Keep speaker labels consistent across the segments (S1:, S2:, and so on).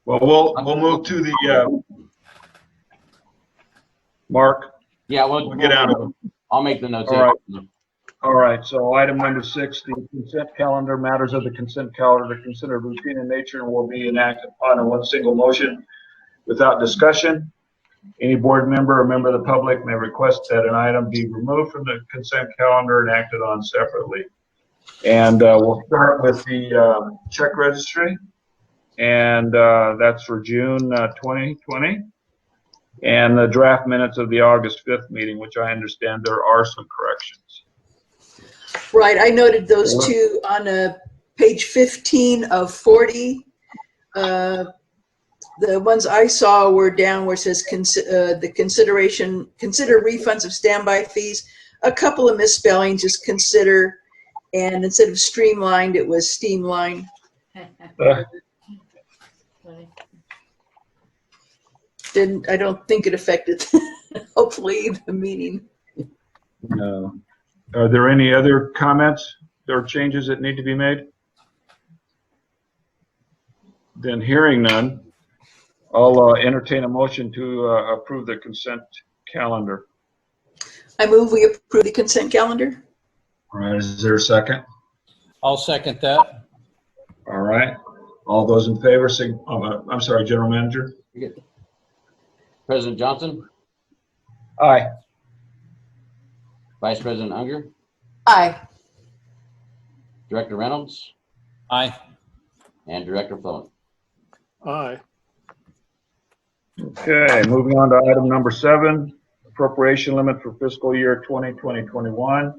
S1: Well, we'll move to the Mark.
S2: Yeah,
S1: We'll get out of it.
S2: I'll make the notes.
S1: All right, so item number 6, the consent calendar. Matters of the consent calendar are considered routine in nature and will be enacted upon in one single motion without discussion. Any board member or member of the public may request that an item be removed from the consent calendar and acted on separately. And we'll start with the check registry, and that's for June 2020. And the draft minutes of the August 5th meeting, which I understand there are some corrections.
S3: Right, I noted those two on page 15 of 40. The ones I saw were down where it says consider refunds of standby fees. A couple of misspellings, just consider, and instead of streamlined, it was steamline. I don't think it affected, hopefully, the meeting.
S1: No. Are there any other comments or changes that need to be made? Then hearing none, I'll entertain a motion to approve the consent calendar.
S3: I move we approve the consent calendar.
S1: All right, is there a second?
S4: I'll second that.
S1: All right. All those in favor, I'm sorry, General Manager?
S2: President Johnson,
S1: Aye.
S2: Vice President Unger,
S3: Aye.
S2: Director Reynolds,
S4: Aye.
S2: and Director Flowin.
S5: Aye.
S1: Okay, moving on to item number 7, appropriation limit for fiscal year 2020-21.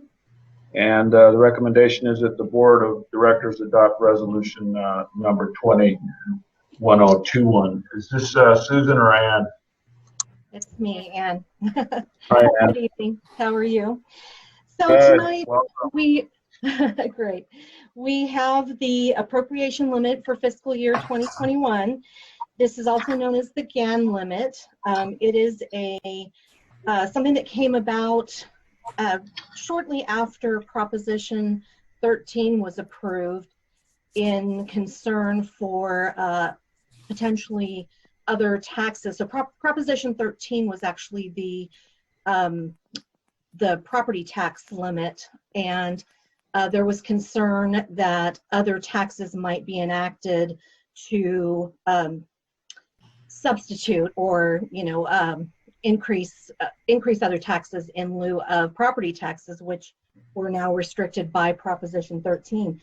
S1: And the recommendation is that the Board of Directors adopt resolution number 201021. Is this Susan or Ann?
S6: It's me, Ann.
S1: Hi, Ann.
S6: Good evening. How are you? So
S1: Good.
S6: tonight
S1: Welcome.
S6: great. We have the appropriation limit for fiscal year 2021. This is also known as the GAN limit. It is something that came about shortly after Proposition 13 was approved in concern for potentially other taxes. So Proposition 13 was actually the property tax limit, and there was concern that other taxes might be enacted to substitute or increase other taxes in lieu of property taxes, which were now restricted by Proposition 13.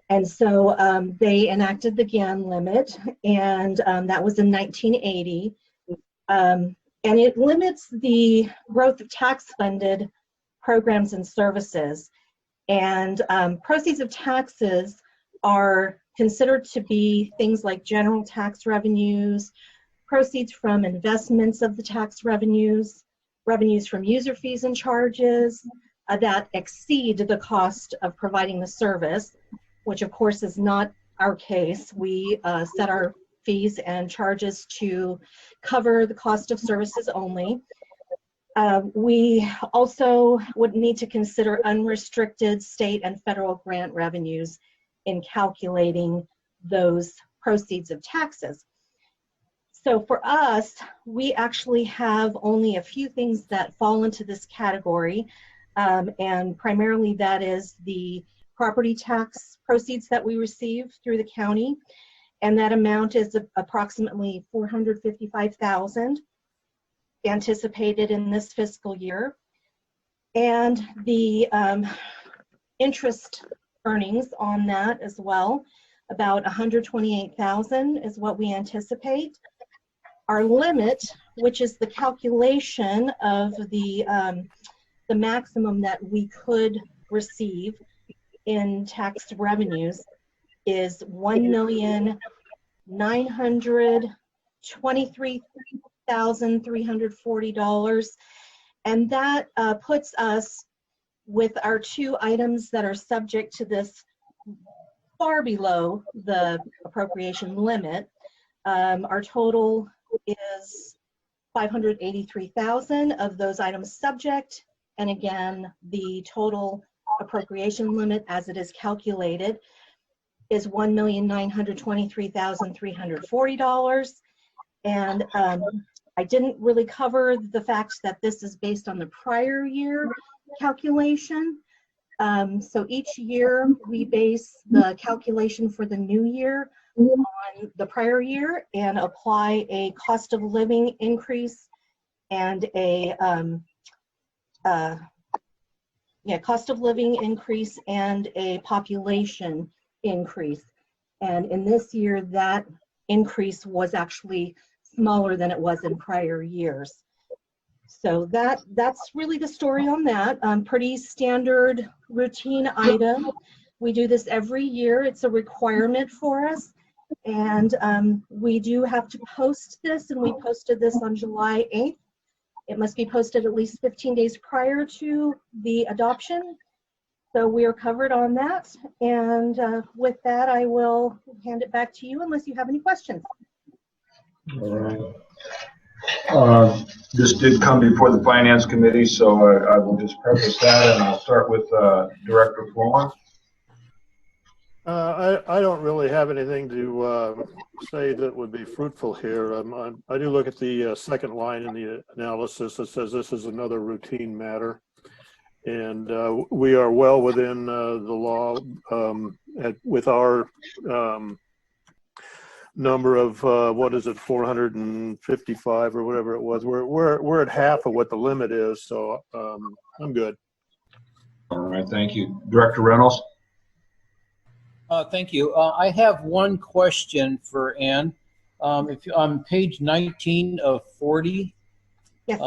S6: And so they enacted the GAN limit, and that was in 1980. And it limits the growth of tax-funded programs and services. And proceeds of taxes are considered to be things like general tax revenues, proceeds from investments of the tax revenues, revenues from user fees and charges that exceed the cost of providing the service, which of course is not our case. We set our fees and charges to cover the cost of services only. We also would need to consider unrestricted state and federal grant revenues in calculating those proceeds of taxes. So for us, we actually have only a few things that fall into this category, and primarily that is the property tax proceeds that we receive through the county, and that amount is approximately $455,000 anticipated in this fiscal year. And the interest earnings on that as well, about $128,000 is what we anticipate. Our limit, which is the calculation of the maximum that we could receive in tax revenues, is $1,923,340, and that puts us with our two items that are subject to this far below the appropriation limit. Our total is $583,000 of those items subject, and again, the total appropriation limit as it is calculated is $1,923,340. And I didn't really cover the fact that this is based on the prior year calculation. So each year we base the calculation for the new year on the prior year and apply a cost of living increase and a cost of living increase and a population increase. And in this year, that increase was actually smaller than it was in prior years. So that's really the story on that. Pretty standard routine item. We do this every year. It's a requirement for us. And we do have to post this, and we posted this on July 8th. It must be posted at least 15 days prior to the adoption. So we are covered on that. And with that, I will hand it back to you unless you have any questions.
S1: All right. This did come before the Finance Committee, so I will just preface that, and I'll start with Director Florence.
S5: I don't really have anything to say that would be fruitful here. I do look at the second line in the analysis that says this is another routine matter. And we are well within the law with our number of, what is it, 455 or whatever it was. We're at half of what the limit is, so I'm good.
S1: All right, thank you. Director Reynolds?
S4: Thank you. I have one question for Ann. If on page 19 of 40,
S6: Yes.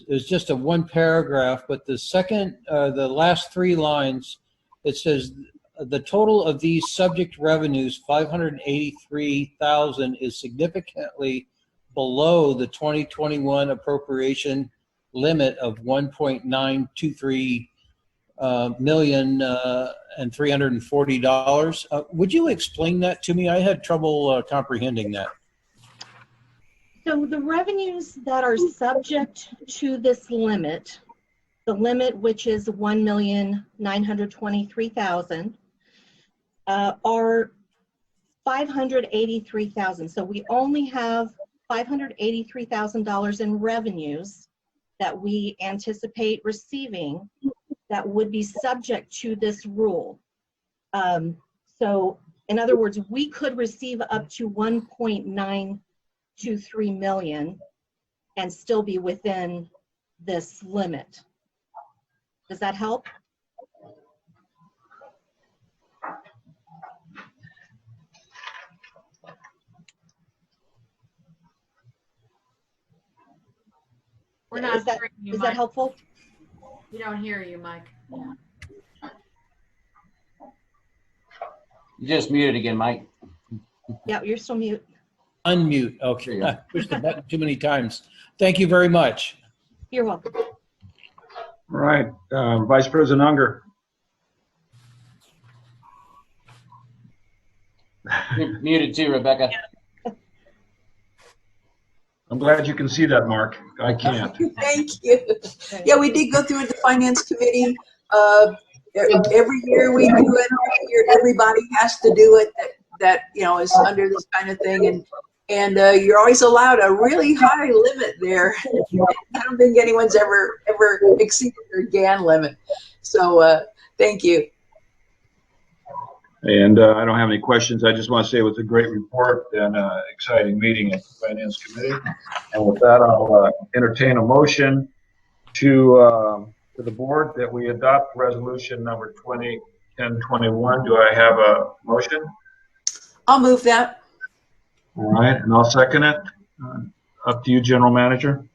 S4: It's just a one paragraph, but the last three lines, it says the total of these subject revenues, $583,000, is significantly below the 2021 appropriation limit of $1.923 million and $340. Would you explain that to me? I had trouble comprehending that.
S6: So the revenues that are subject to this limit, the limit which is $1,923,000, are $583,000. So we only have $583,000 in revenues that we anticipate receiving that would be subject to this rule. So in other words, we could receive up to $1.923 million and still be within this limit. Does that help?
S7: We're not
S6: Is that,
S7: hearing you,
S6: is
S7: Mike.
S6: that helpful?
S7: We don't hear you, Mike.
S2: You just muted again, Mike.
S6: Yeah, you're still mute.
S4: Unmute.
S2: There
S4: Okay.
S2: you go.
S4: I pushed the button too many times. Thank you very much.
S6: You're welcome.
S1: All right, Vice President Unger.
S2: You're muted too, Rebecca.
S1: I'm glad you can see that, Mark. I can't.
S3: Thank you. Yeah, we did go through the Finance Committee. Every year we do it. Every year everybody has to do it that is under this kind of thing. And you're always allowed a really high limit there. I don't think anyone's ever exceeded their GAN limit. So thank you.
S1: And I don't have any questions. I just want to say it was a great report and an exciting meeting at the Finance Committee. And with that, I'll entertain a motion to the board that we adopt resolution number 2010-21. Do I have a motion?
S3: I'll move that.
S1: All right, and I'll second it. Up to you, General Manager.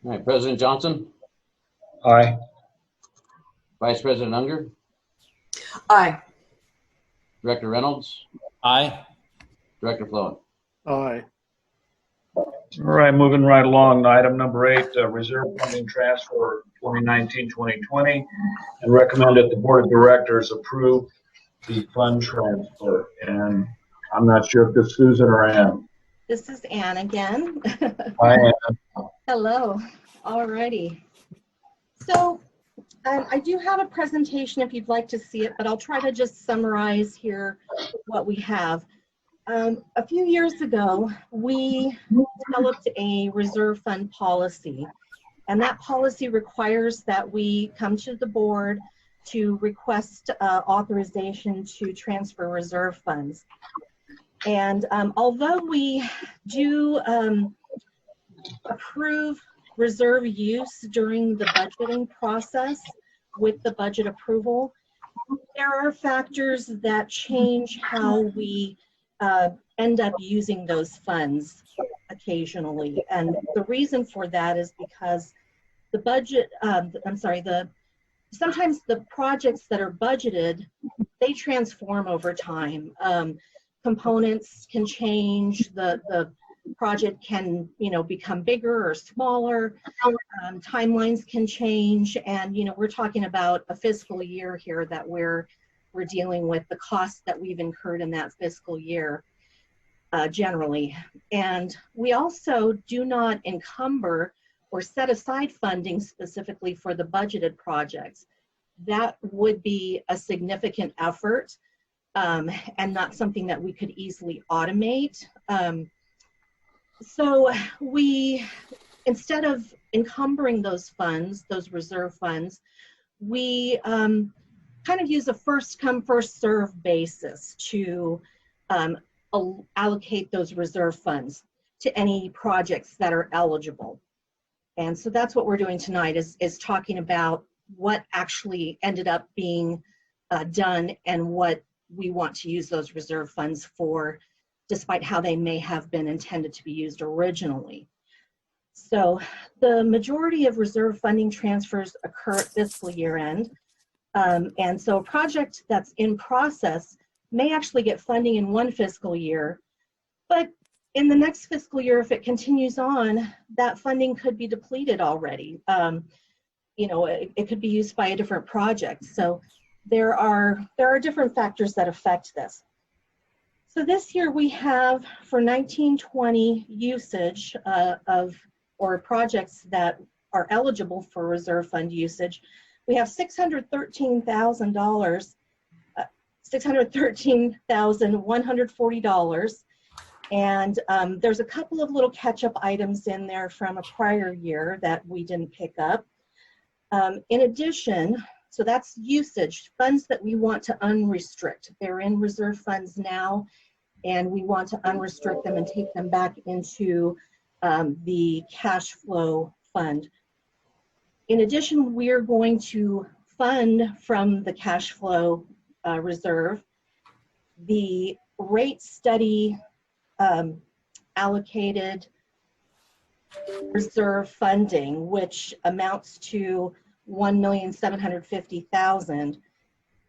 S2: All right, President Johnson,
S1: Aye.
S2: Vice President Unger,
S3: Aye.
S2: Director Reynolds,
S4: Aye.
S2: Director Flowin.
S5: Aye.
S1: All right, moving right along. Item number 8, reserve funding transfer 2019-2020, and recommend that the Board of Directors approve the fund transfer. And I'm not sure if this is Susan or Ann.
S6: This is Ann again.
S1: Hi, Ann.
S6: Hello. Alrighty. So I do have a presentation if you'd like to see it, but I'll try to just summarize here what we have. A few years ago, we developed a reserve fund policy, and that policy requires that we come to the board to request authorization to transfer reserve funds. And although we do approve reserve use during the budgeting process with the budget approval, there are factors that change how we end up using those funds occasionally. And the reason for that is because the budget, sometimes the projects that are budgeted, they transform over time. Components can change, the project can, become bigger or smaller, timelines can change, and, we're talking about a fiscal year here that we're dealing with, the costs that we've incurred in that fiscal year generally. And we also do not encumber or set aside funding specifically for the budgeted projects. That would be a significant effort and not something that we could easily automate. So we, instead of encumbering those funds, those reserve funds, we kind of use a first come, first serve basis to allocate those reserve funds to any projects that are eligible. And so that's what we're doing tonight, is talking about what actually ended up being done and what we want to use those reserve funds for, despite how they may have been intended to be used originally. So the majority of reserve funding transfers occur at fiscal year end. And so a project that's in process may actually get funding in one fiscal year, but in the next fiscal year, if it continues on, that funding could be depleted already. It could be used by a different project. So there are different factors that affect this. So this year we have, for 1920 usage or projects that are eligible for reserve fund usage, we have $613,140. And there's a couple of little catch-up items in there from a prior year that we didn't pick up. In addition, so that's usage, funds that we want to unrestrict. They're in reserve funds now, and we want to unrestrict them and take them back into the cash flow fund. In addition, we're going to fund from the cash flow reserve the rate study allocated reserve funding, which amounts to $1,750,000.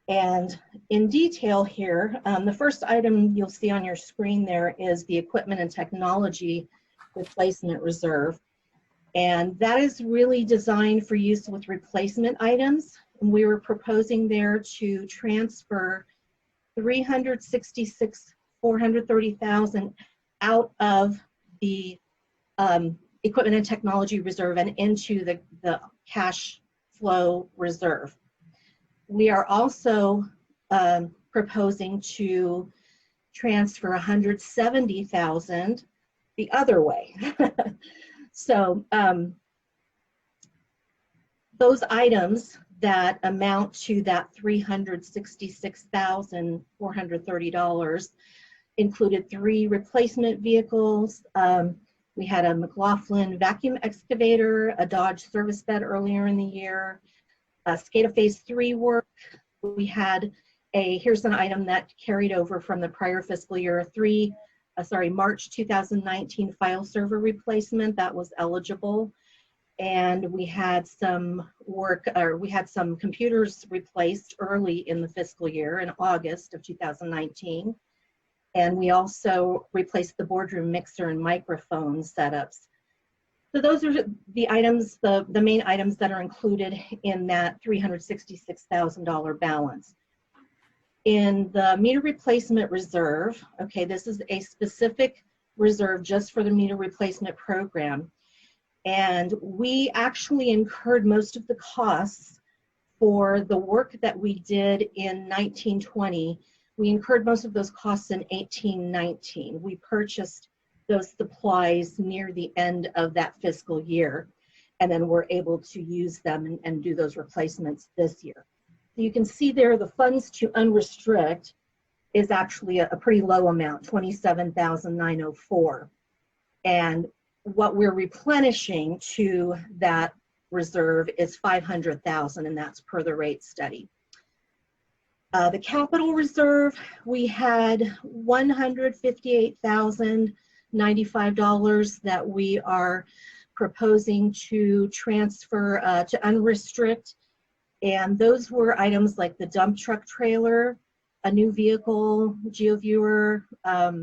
S6: And in detail here, the first item you'll see on your screen there is the equipment and technology replacement reserve. And that is really designed for use with replacement items. And we were proposing there to transfer $430,000 out of the equipment and technology reserve and into the cash flow reserve. We are also proposing to transfer $170,000 the other way. So those items that amount to that $366,430 included 3 replacement vehicles. We had a McLaughlin vacuum excavator, a Dodge service bed earlier in the year, SCADA Phase 3 work. We had here's an item that carried over from the prior fiscal year, March 2019 file server replacement that was eligible. And we had some work, or we had some computers replaced early in the fiscal year in August of 2019. And we also replaced the boardroom mixer and microphone setups. So those are the items, the main items that are included in that $366,000 balance. In the meter replacement reserve, okay, this is a specific reserve just for the meter replacement program. And we actually incurred most of the costs for the work that we did in 1920. We incurred most of those costs in 1819. We purchased those supplies near the end of that fiscal year, and then we're able to use them and do those replacements this year. So you can see there the funds to unrestrict is actually a pretty low amount, $27,904. And what we're replenishing to that reserve is $500,000, and that's per the rate study. The capital reserve, we had $158,095 that we are proposing to transfer to unrestrict. And those were items like the dump truck trailer, a new vehicle, GeoViewer,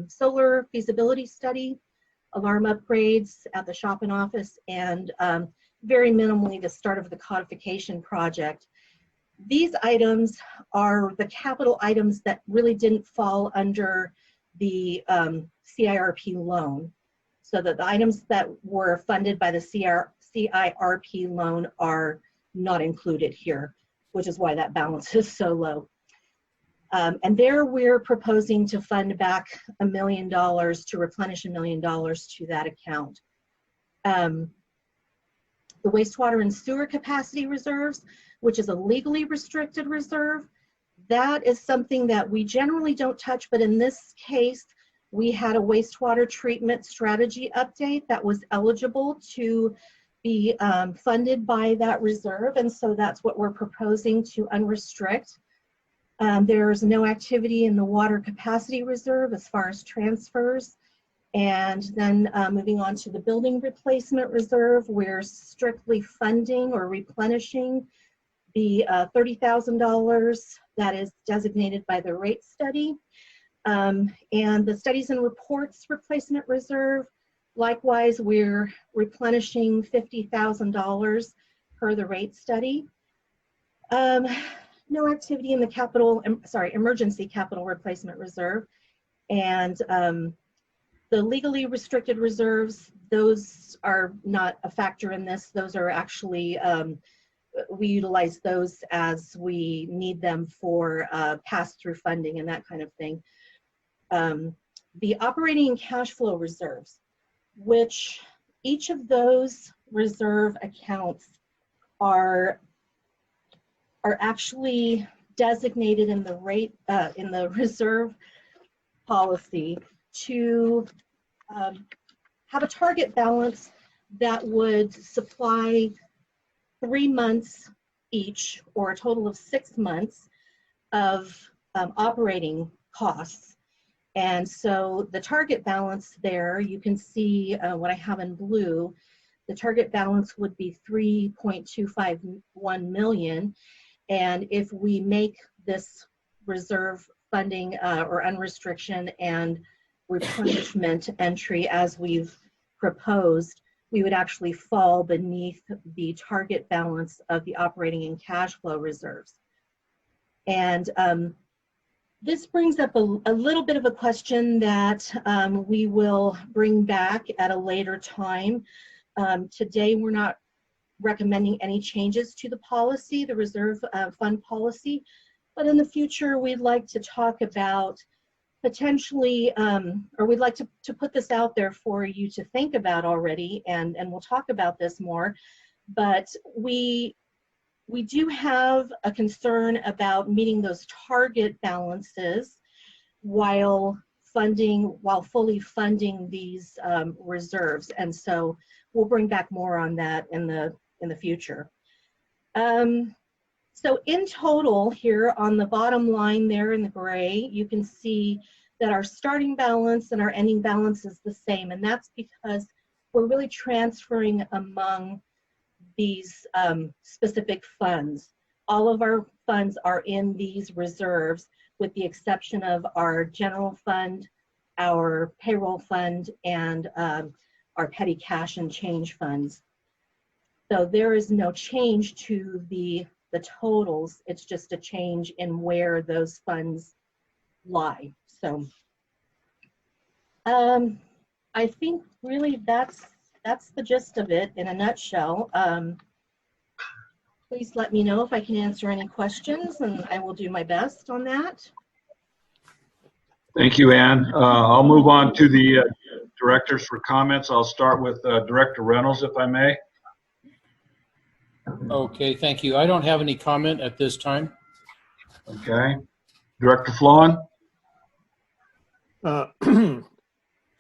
S6: solar feasibility study, alarm upgrades at the shop and office, and very minimally the start of the codification project. These items are the capital items that really didn't fall under the CIRP loan. So that the items that were funded by the CIRP loan are not included here, which is why that balance is so low. And there we're proposing to fund back $1 million, to replenish $1 million to that account. The wastewater and sewer capacity reserves, which is a legally restricted reserve, that is something that we generally don't touch, but in this case, we had a wastewater treatment strategy update that was eligible to be funded by that reserve, and so that's what we're proposing to unrestrict. There's no activity in the water capacity reserve as far as transfers. And then moving on to the building replacement reserve, we're strictly funding or replenishing the $30,000 that is designated by the rate study. And the studies and reports replacement reserve, likewise, we're replenishing $50,000 per the rate study. No activity in the emergency capital replacement reserve. And the legally restricted reserves, those are not a factor in this. Those are actually, we utilize those as we need them for pass-through funding and that kind of thing. The operating and cash flow reserves, which each of those reserve accounts are actually designated in the rate in the reserve policy to have a target balance that would supply 3 months each, or a total of 6 months of operating costs. And so the target balance there, you can see what I have in blue. The target balance would be $3.251 million. And if we make this reserve funding or unrestriction and replenishment entry as we've proposed, we would actually fall beneath the target balance of the operating and cash flow reserves. And this brings up a little bit of a question that we will bring back at a later time. Today, we're not recommending any changes to the policy, the reserve fund policy, but in the future, we'd like to talk about potentially, or we'd like to put this out there for you to think about already, and we'll talk about this more, but we do have a concern about meeting those target balances while fully funding these reserves. And so we'll bring back more on that in the future. So in total here on the bottom line there in the gray, you can see that our starting balance and our ending balance is the same. And that's because we're really transferring among these specific funds. All of our funds are in these reserves with the exception of our general fund, our payroll fund, and our petty cash and change funds. So there is no change to the totals. It's just a change in where those funds lie. So I think really that's the gist of it in a nutshell. Please let me know if I can answer any questions, and I will do my best on that.
S1: Thank you, Ann. I'll move on to the directors for comments. I'll start with Director Reynolds, if I may.
S4: Okay, thank you. I don't have any comment at this time.
S1: Okay. Director Flohan?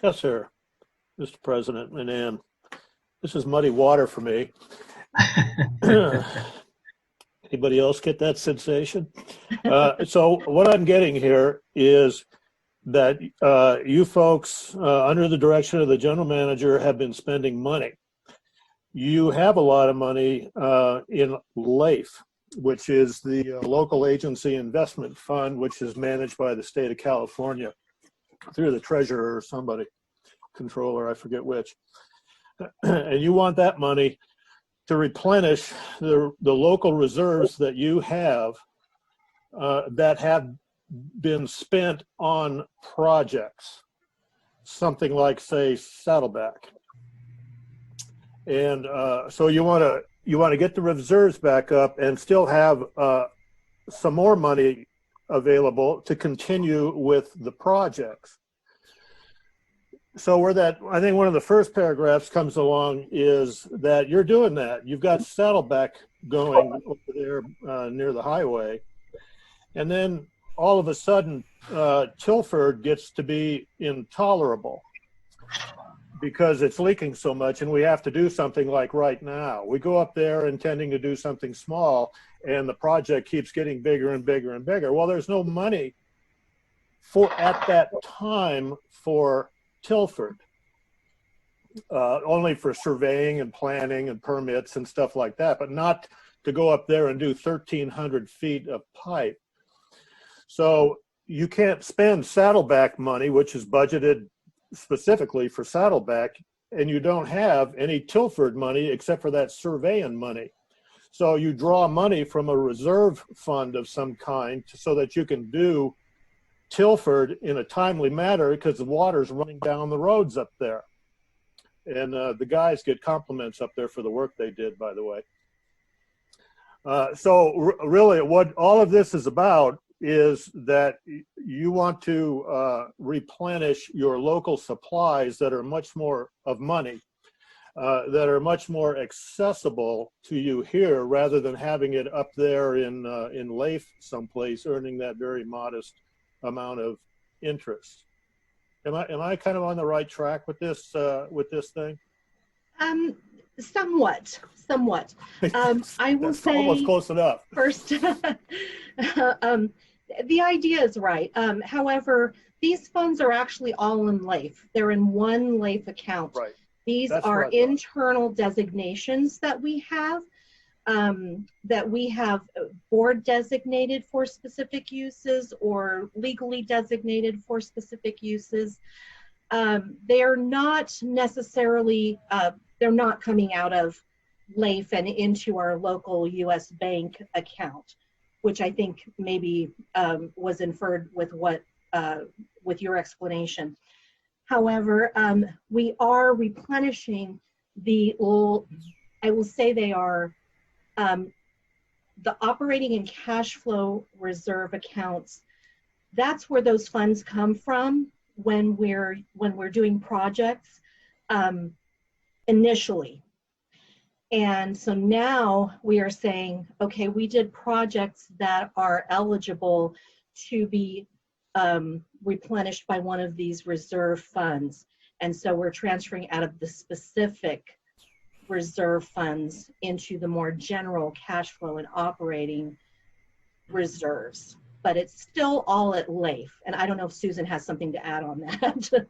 S5: Yes, sir, Mr. President and Ann. This is muddy water for me. Anybody else get that sensation? So what I'm getting here is that you folks, under the direction of the general manager, have been spending money. You have a lot of money in LAIF, which is the Local Agency Investment Fund, which is managed by the state of California through the treasurer or somebody, controller, I forget which. And you want that money to replenish the local reserves that you have that have been spent on projects, something like, say, Saddleback. And so you want to get the reserves back up and still have some more money available to continue with the projects. So where that, I think one of the first paragraphs comes along is that you're doing that. You've got Saddleback going over there near the highway. And then all of a sudden, Tilford gets to be intolerable because it's leaking so much and we have to do something like right now. We go up there intending to do something small and the project keeps getting bigger and bigger and bigger. Well, there's no money at that time for Tilford, only for surveying and planning and permits and stuff like that, but not to go up there and do 1,300 feet of pipe. So you can't spend Saddleback money, which is budgeted specifically for Saddleback, and you don't have any Tilford money except for that surveying money. So you draw money from a reserve fund of some kind so that you can do Tilford in a timely manner because the water's running down the roads up there. And the guys get compliments up there for the work they did, by the way. So really what all of this is about is that you want to replenish your local supplies that are much more of money, that are much more accessible to you here rather than having it up there in LAIF someplace earning that very modest amount of interest. Am I kind of on the right track with this thing?
S6: Somewhat. I will
S5: That's
S6: say
S5: almost close enough.
S6: First, the idea is right. However, these funds are actually all in LAIF. They're in one LAIF account.
S5: Right.
S6: These are internal designations that we have board designated for specific uses or legally designated for specific uses. They're not necessarily, they're not coming out of LAIF and into our local US bank account, which I think maybe was inferred with what, with your explanation. However, we are replenishing I will say they are the operating and cash flow reserve accounts. That's where those funds come from when we're doing projects initially. And so now we are saying, okay, we did projects that are eligible to be replenished by one of these reserve funds. And so we're transferring out of the specific reserve funds into the more general cash flow and operating reserves. But it's still all at LAIF. And I don't know if Susan has something to add on that.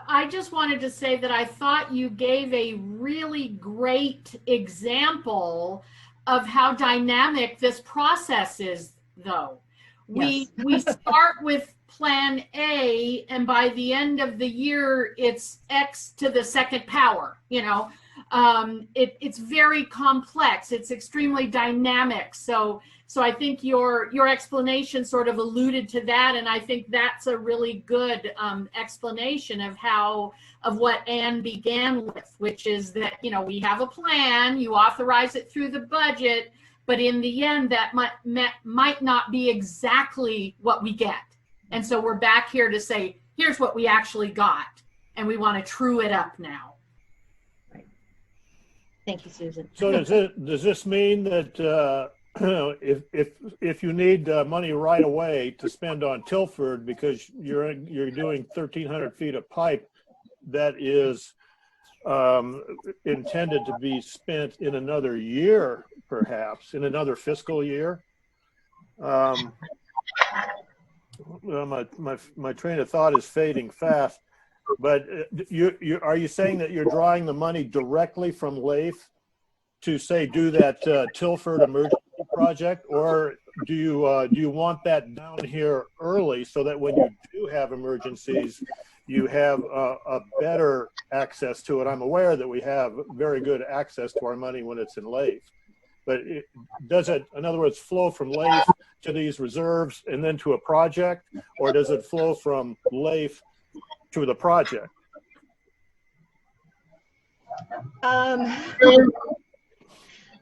S7: I just wanted to say that I thought you gave a really great example of how dynamic this process is, though.
S6: Yes.
S7: We start with plan A, and by the end of the year, it's X to the second power, you know. It's very complex. It's extremely dynamic. So I think your explanation sort of alluded to that, and I think that's a really good explanation of what Ann began with, which is that, you know, we have a plan, you authorize it through the budget, but in the end, that might not be exactly what we get. And so we're back here to say, here's what we actually got, and we want to true it up now.
S6: Thank you, Susan.
S5: So does this mean that if you need money right away to spend on Tilford because you're doing 1,300 feet of pipe that is intended to be spent in another year, perhaps in another fiscal year? Well, my train of thought is fading fast. But are you saying that you're drawing the money directly from LAIF to say do that Tilford emergency project, or do you want that down here early so that when you do have emergencies, you have a better access to it? I'm aware that we have very good access to our money when it's in LAIF, but does it, in other words, flow from LAIF to these reserves and then to a project, or does it flow from LAIF to the project?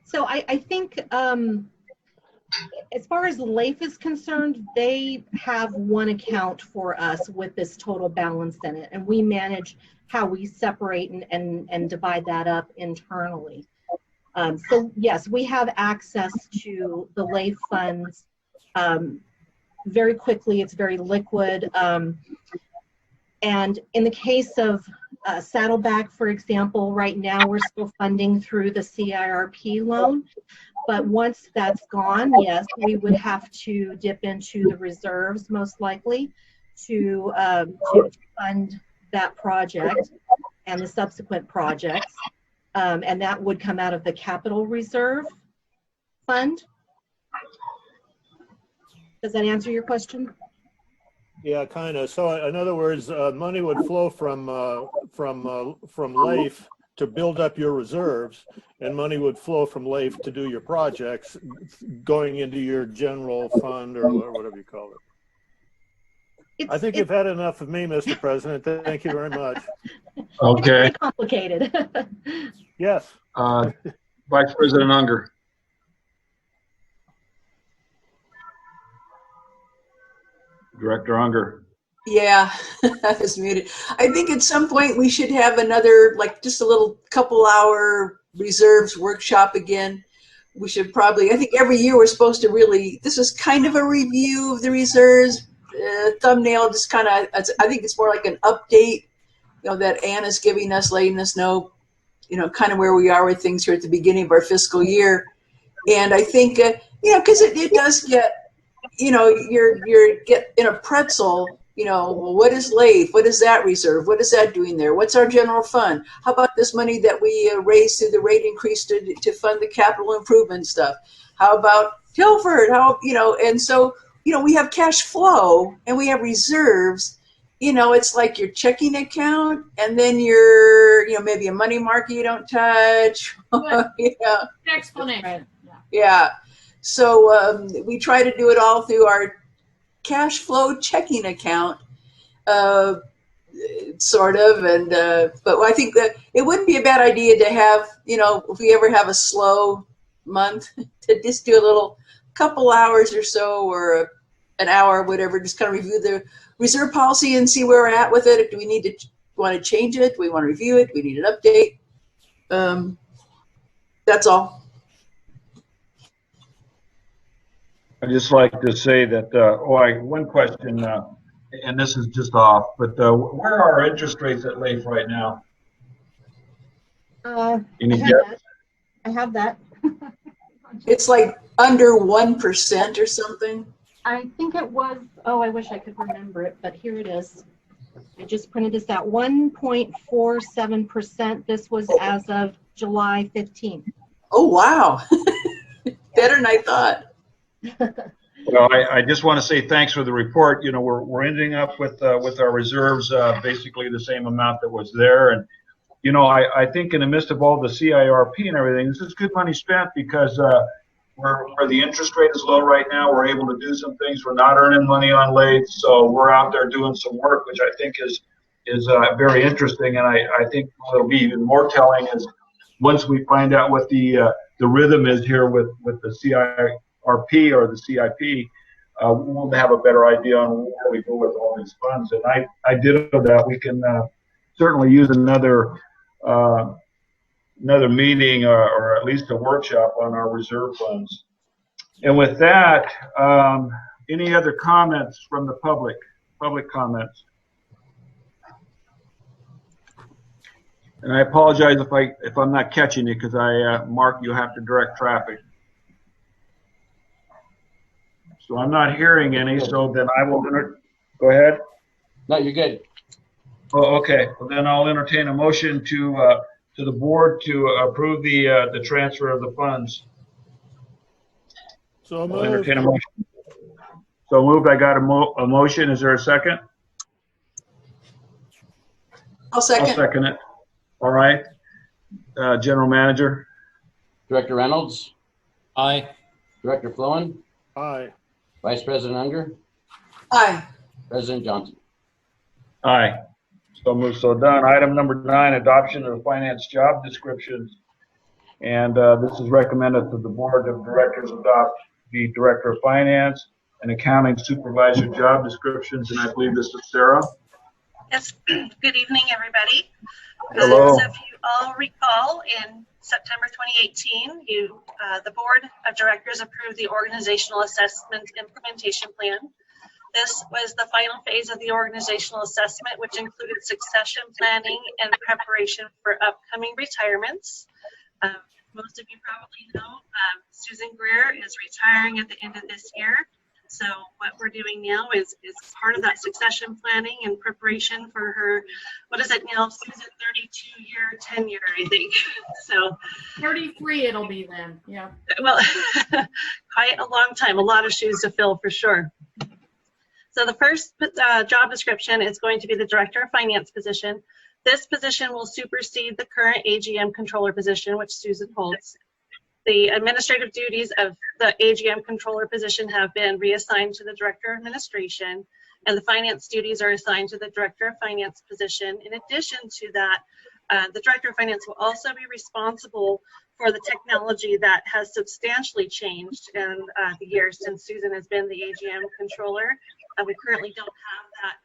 S6: So I think as far as LAIF is concerned, they have one account for us with this total balance in it, and we manage how we separate and divide that up internally. So yes, we have access to the LAIF funds very quickly. It's very liquid. And in the case of Saddleback, for example, right now we're still funding through the CIRP loan. But once that's gone, yes, we would have to dip into the reserves most likely to fund that project and the subsequent projects. And that would come out of the capital reserve fund. Does that answer your question?
S5: Yeah, kind of. So in other words, money would flow from LAIF to build up your reserves, and money would flow from LAIF to do your projects, going into your general fund or whatever you call it. I think you've had enough of me, Mr. President. Thank you very much.
S3: Okay.
S6: It's very complicated.
S5: Yes.
S1: Vice President Unger. Director Unger.
S3: Yeah, I was muted. I think at some point we should have another, like just a little couple-hour reserves workshop again. We should probably, I think every year we're supposed to really, this is kind of a review of the reserves, thumbnail, just kind of, I think it's more like an update, you know, that Anna's giving us, letting us know, you know, kind of where we are with things here at the beginning of our fiscal year. And I think, you know, because it does get, you know, you're get in a pretzel. You know, well, what is LAIF? What is that reserve? What is that doing there? What's our general fund? How about this money that we raised through the rate increase to fund the capital improvement stuff? How about Tilford? How, you know, and so, you know, we have cash flow and we have reserves. You know, it's like your checking account and then your, you know, maybe a money market you don't touch. Yeah.
S7: Explanation.
S3: Yeah. So we try to do it all through our cash flow checking account, sort of, and but I think that it wouldn't be a bad idea to have, you know, if we ever have a slow month, to just do a little couple hours or so, or an hour, whatever, just kind of review the reserve policy and see where we're at with it. Do we need to want to change it? Do we want to review it? Do we need an update? That's all.
S1: I'd just like to say that, one question, and this is just off, but where are our interest rates at LAIF right now? Any guess?
S6: I have that.
S3: It's like under 1% or something.
S6: I think it was, oh, I wish I could remember it, but here it is. I just printed this out, 1.47%. This was as of July 15th.
S3: Oh, wow. Better than I thought.
S1: Well, I just want to say thanks for the report. You know, we're ending up with our reserves basically the same amount that was there. And, you know, I think in the midst of all the CIRP and everything, this is good money spent because where the interest rate is low right now, we're able to do some things. We're not earning money on LAIF, so we're out there doing some work, which I think is very interesting. And I think what'll be even more telling is once we find out what the rhythm is here with the CIRP or the CIP, we'll have a better idea on where we go with all these funds. And I did know that we can certainly use another meeting or at least a workshop on our reserve funds. And with that, any other comments from the public? Public comments? And I apologize if I'm not catching you, because Mark, you have to direct traffic. So I'm not hearing any. So then I will go ahead.
S2: No, you're good.
S1: Oh, okay. Well, then I'll entertain a motion to the board to approve the transfer of the funds.
S5: So
S1: I'll
S5: moved.
S1: entertain a motion. So moved. I got a motion. Is there a second?
S3: I'll second.
S1: I'll second it. All right. General Manager.
S2: Director Reynolds,
S4: Aye.
S2: Director Flowen,
S5: Aye.
S2: Vice President Unger,
S3: Aye.
S2: President Johnson.
S1: Aye. So moved, so done. Item number 9, adoption of the finance job descriptions. And this is recommended that the board of directors adopt the director of finance and accounting supervisor job descriptions. And I believe this is Sarah.
S8: Yes, good evening, everybody.
S1: Hello.
S8: So if you all recall, in September 2018, the board of directors approved the organizational assessment implementation plan. This was the final phase of the organizational assessment, which included succession planning and preparation for upcoming retirements. Most of you probably know Susan Greer is retiring at the end of this year. So what we're doing now is part of that succession planning and preparation for her, what is it now, Susan, 32-year tenure, I think. So
S7: 33 it'll be then, yeah.
S8: Well, quite a long time, a lot of shoes to fill for sure. So the first job description is going to be the Director of Finance position. This position will supersede the current AGM controller position, which Susan holds. The administrative duties of the AGM controller position have been reassigned to the Director of Administration, and the finance duties are assigned to the Director of Finance position. In addition to that, the Director of Finance will also be responsible for the technology that has substantially changed in the years since Susan has been the AGM controller. We currently don't have that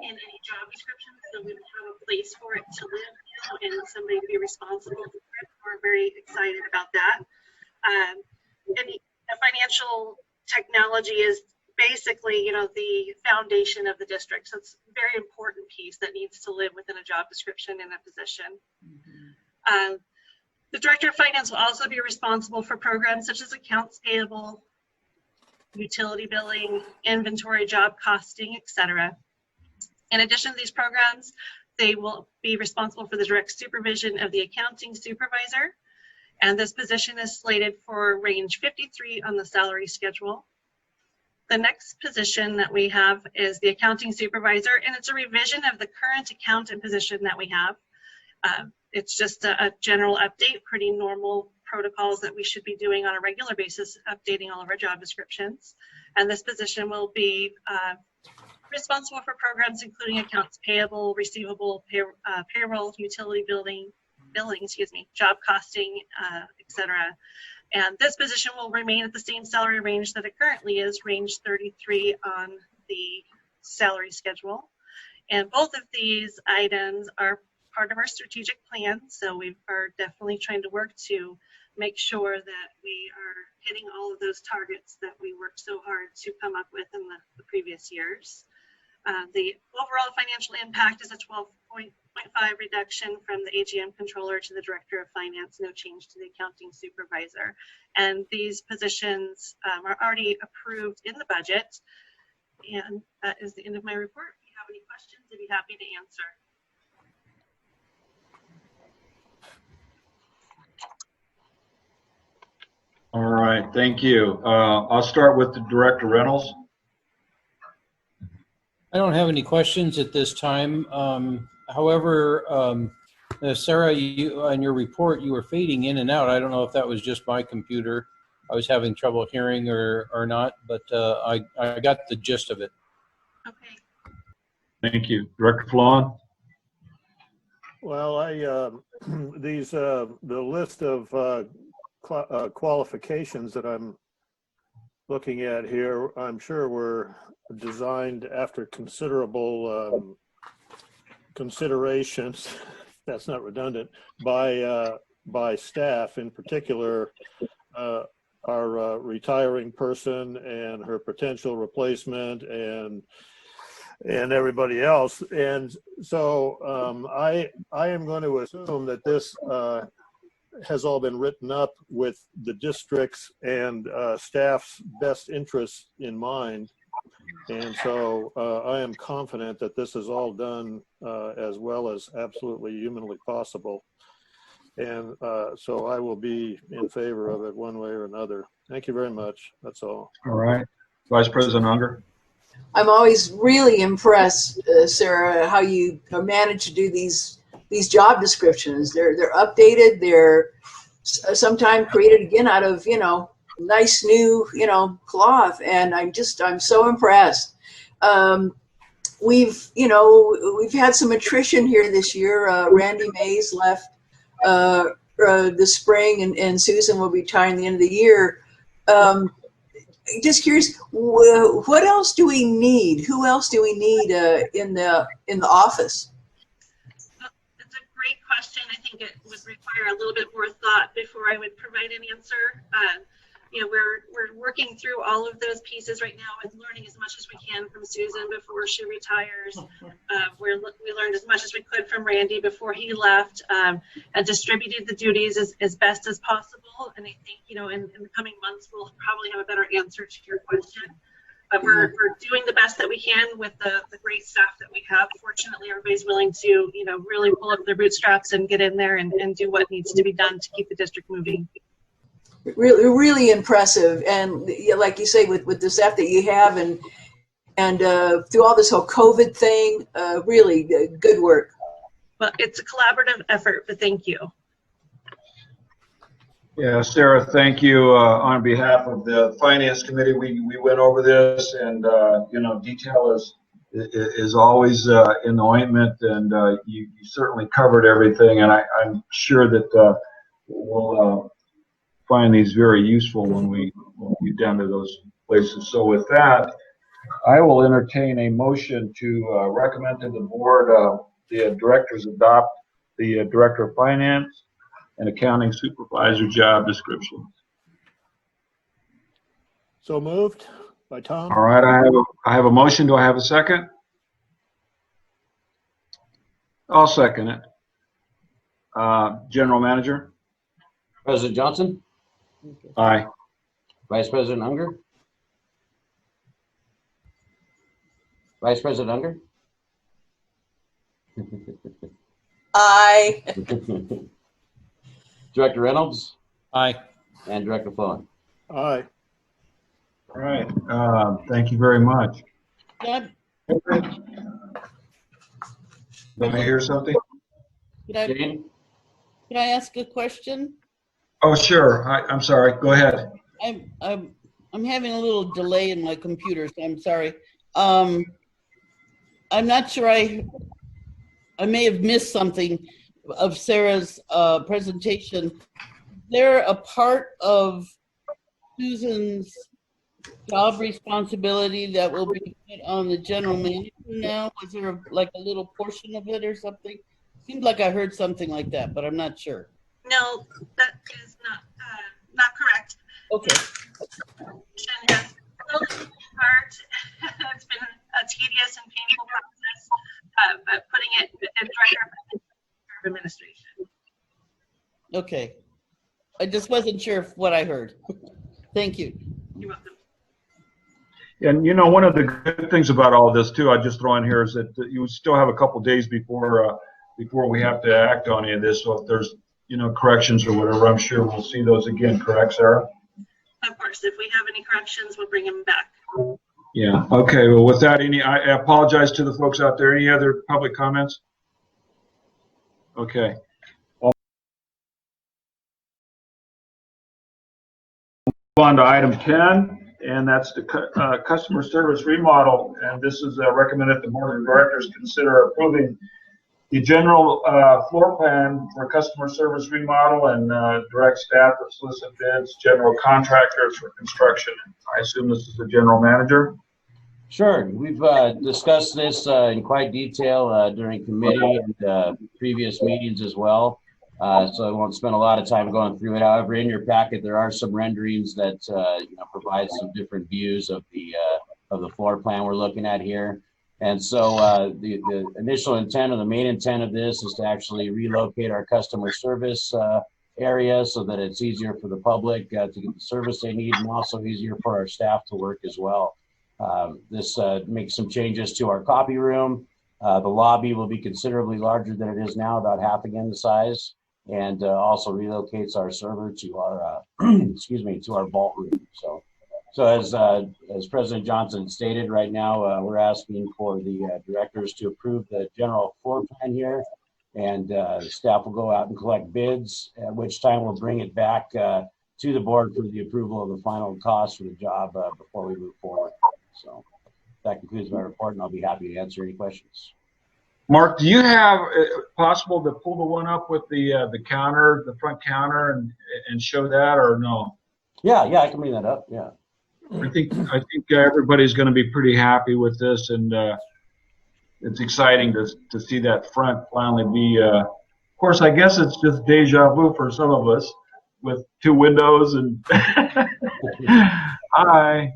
S8: in any job description, so we will have a place for it to live now and somebody to be responsible for it. We're very excited about that. And the financial technology is basically, the foundation of the district. So it's a very important piece that needs to live within a job description in a position. The Director of Finance will also be responsible for programs such as accounts payable, utility billing, inventory, job costing, etc. In addition to these programs, they will be responsible for the direct supervision of the accounting supervisor. And this position is slated for range 53 on the salary schedule. The next position that we have is the accounting supervisor, and it's a revision of the current accountant position that we have. It's just a general update, pretty normal protocols that we should be doing on a regular basis, updating all of our job descriptions. And this position will be responsible for programs including accounts payable, receivable, payroll, utility billing, job costing, etc. And this position will remain at the same salary range that it currently is, range 33 on the salary schedule. And both of these items are part of our strategic plan, so we are definitely trying to work to make sure that we are hitting all of those targets that we worked so hard to come up with in the previous years. The overall financial impact is a 12.5 reduction from the AGM controller to the Director of Finance, no change to the accounting supervisor. And these positions are already approved in the budget. And that is the end of my report. If you have any questions, I'd be happy to answer.
S1: All right, thank you. I'll start with the Director Reynolds.
S4: I don't have any questions at this time. However, Sarah, you on your report, you were fading in and out. I don't know if that was just my computer. I was having trouble hearing or not, but I got the gist of it.
S8: Okay.
S1: Thank you. Director Flon.
S5: Well, the list of qualifications that I'm looking at here, I'm sure were designed after considerable considerations. That's not redundant, by staff, in particular our retiring person and her potential replacement and everybody else. And so I am going to assume that this has all been written up with the district's and staff's best interests in mind. And so I am confident that this is all done as well as absolutely humanly possible. And so I will be in favor of it one way or another. Thank you very much. That's all.
S1: All right. Vice President Unger.
S3: I'm always really impressed, Sarah, how you manage to do these job descriptions. They're updated. They're sometimes created again out of, nice new, cloth. And I'm so impressed. We've had some attrition here this year. Randy Mays left this spring, and Susan will be retiring the end of the year. Just curious, what else do we need? Who else do we need in the office?
S8: That's a great question. I think it would require a little bit more thought before I would provide an answer. We're working through all of those pieces right now and learning as much as we can from Susan before she retires. We learned as much as we could from Randy before he left, and distributed the duties as best as possible. And I think, in the coming months, we'll probably have a better answer to your question. But we're doing the best that we can with the great staff that we have. Fortunately, everybody's willing to, really pull up their bootstraps and get in there and do what needs to be done to keep the district moving.
S3: Really, really impressive. And like you say, with the staff that you have and through all this whole COVID thing, really good work.
S8: Well, it's a collaborative effort, but thank you.
S1: Yeah, Sarah, thank you. On behalf of the Finance Committee, we went over this, and detail is always in the ointment, and you certainly covered everything, and I'm sure that we'll find these very useful when we get down to those places. So with that, I will entertain a motion to recommend to the board the directors adopt the Director of Finance and Accounting Supervisor job descriptions.
S5: So moved by Tom.
S1: All right, I have a motion. Do I have a second? I'll second it. General Manager?
S2: President Johnson,
S1: Aye.
S2: Vice President Unger, Vice President Unger,
S3: Aye.
S2: Director Reynolds,
S4: Aye.
S2: and Director Flowen.
S5: Aye.
S1: All right. Thank you very much.
S9: Did
S1: Did I hear something?
S2: Jane?
S9: I ask a question?
S1: Oh, sure. I'm sorry. Go ahead.
S9: I'm having a little delay in my computer, so I'm sorry. I'm not sure. I may have missed something of Sarah's presentation. Is there a part of Susan's job responsibility that will be put on the general manager now? Was there a little portion of it or something? Seems like I heard something like that, but I'm not sure.
S8: No, that is not correct.
S9: Okay.
S8: Has slowly it's been a tedious and painful process, but putting it within Director of Administration.
S9: Okay. I just wasn't sure of what I heard. Thank you.
S8: You're welcome.
S1: And one of the good things about all this too, I just throw in here, is that you still have a couple days before we have to act on any of this. So if there's corrections or whatever, I'm sure we'll see those again. Correct, Sarah?
S8: Of course, if we have any corrections, we'll bring them back.
S1: Yeah. Okay. Well, with that, I apologize to the folks out there. Any other public comments? Okay. I'll move on to item 10, and that's the customer service remodel. And this is recommended the board of directors consider approving the general floor plan for customer service remodel and direct staff to solicit bids, general contractors for construction. I assume this is the general manager.
S2: Sure. We've discussed this in quite detail during committee and previous meetings as well. So I won't spend a lot of time going through it. However, in your packet, there are some renderings that provide some different views of the floor plan we're looking at here. And so the initial intent, or the main intent of this, is to actually relocate our customer service area so that it's easier for the public to get the service they need, and also easier for our staff to work as well. This makes some changes to our copy room. The lobby will be considerably larger than it is now, about half again the size, and also relocates our server to our to our vault room. So as President Johnson stated, right now we're asking for the directors to approve the general floor plan here, and staff will go out and collect bids, at which time we'll bring it back to the board for the approval of the final cost for the job before we move forward. So that concludes my report, and I'll be happy to answer any questions.
S1: Mark, do you have possible to pull the one up with the counter, the front counter, and show that, or no?
S2: Yeah, I can bring that up. Yeah.
S1: I think everybody's going to be pretty happy with this, and it's exciting to see that front finally be. Of course, I guess it's just deja vu for some of us with two windows and. Hi.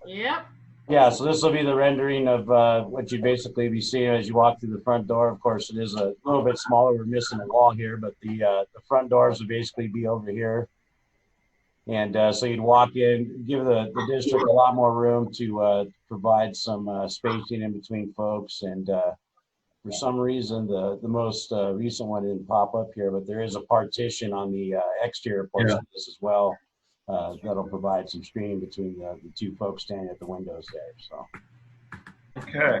S7: Yep.
S2: Yeah, so this will be the rendering of what you'd basically be seeing as you walk through the front door. Of course, it is a little bit smaller. We're missing a wall here, but the front doors would basically be over here. And so you'd walk in, give the district a lot more room to provide some spacing in between folks. And for some reason, the most recent one didn't pop up here, but there is a partition on the exterior portion of this as well. That'll provide some screening between the two folks standing at the windows there. So.
S1: Okay.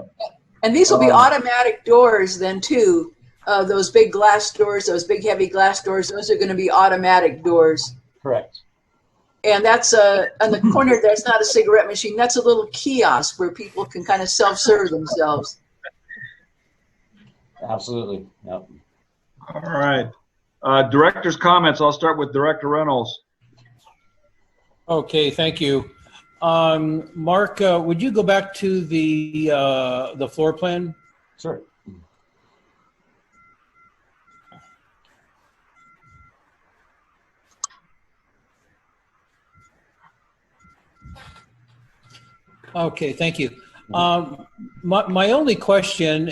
S3: And these will be automatic doors then too. Those big glass doors, those big heavy glass doors, those are going to be automatic doors.
S2: Correct.
S3: And that's on the corner, that's not a cigarette machine. That's a little kiosk where people can kind of self-serve themselves.
S2: Absolutely. Yep.
S1: All right. Director's comments. I'll start with Director Reynolds.
S4: Okay, thank you. Mark, would you go back to the floor plan?
S2: Sure.
S4: Okay, thank you. My only question,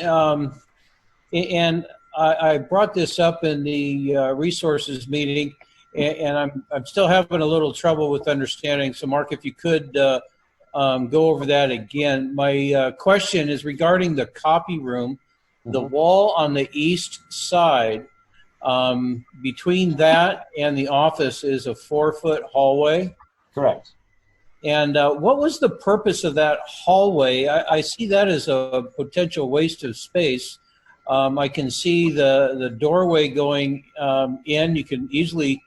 S4: and I brought this up in the resources meeting, and I'm still having a little trouble with understanding. So, Mark, if you could go over that again. My question is regarding the copy room. The wall on the east side, between that and the office is a 4-foot hallway.
S2: Correct.
S4: And what was the purpose of that hallway? I see that as a potential waste of space. I can see the doorway going in. You can easily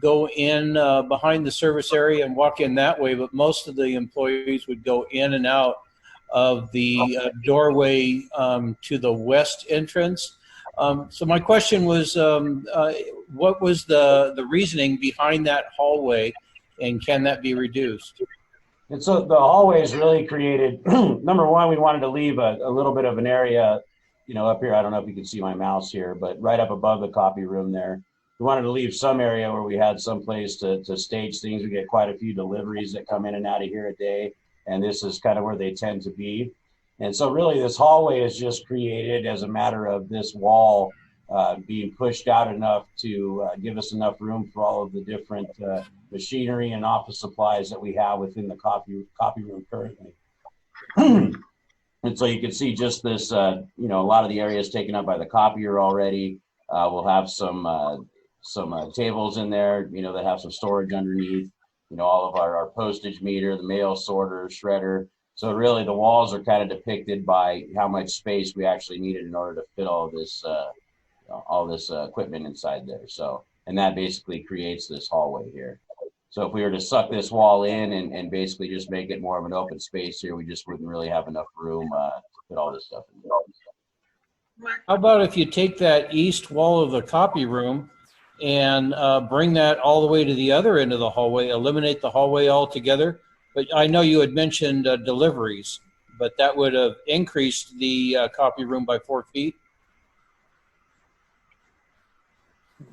S4: go in behind the service area and walk in that way, but most of the employees would go in and out of the doorway to the west entrance. So my question was, what was the reasoning behind that hallway, and can that be reduced?
S2: And so the hallway is really created, number one, we wanted to leave a little bit of an area, up here. I don't know if you can see my mouse here, but right up above the copy room there. We wanted to leave some area where we had some place to stage things. We get quite a few deliveries that come in and out of here a day, and this is kind of where they tend to be. And so really this hallway is just created as a matter of this wall being pushed out enough to give us enough room for all of the different machinery and office supplies that we have within the copy room currently. And so you can see just this, a lot of the areas taken up by the copier already. We'll have some tables in there, that have some storage underneath, all of our postage meter, the mail sorter, shredder. So really the walls are kind of depicted by how much space we actually needed in order to fit all this equipment inside there. So, and that basically creates this hallway here. So if we were to suck this wall in and basically just make it more of an open space here, we just wouldn't really have enough room put all this stuff in.
S8: Mark,
S4: How about if you take that east wall of the copy room and bring that all the way to the other end of the hallway, eliminate the hallway altogether? But I know you had mentioned deliveries, but that would have increased the copy room by 4 feet.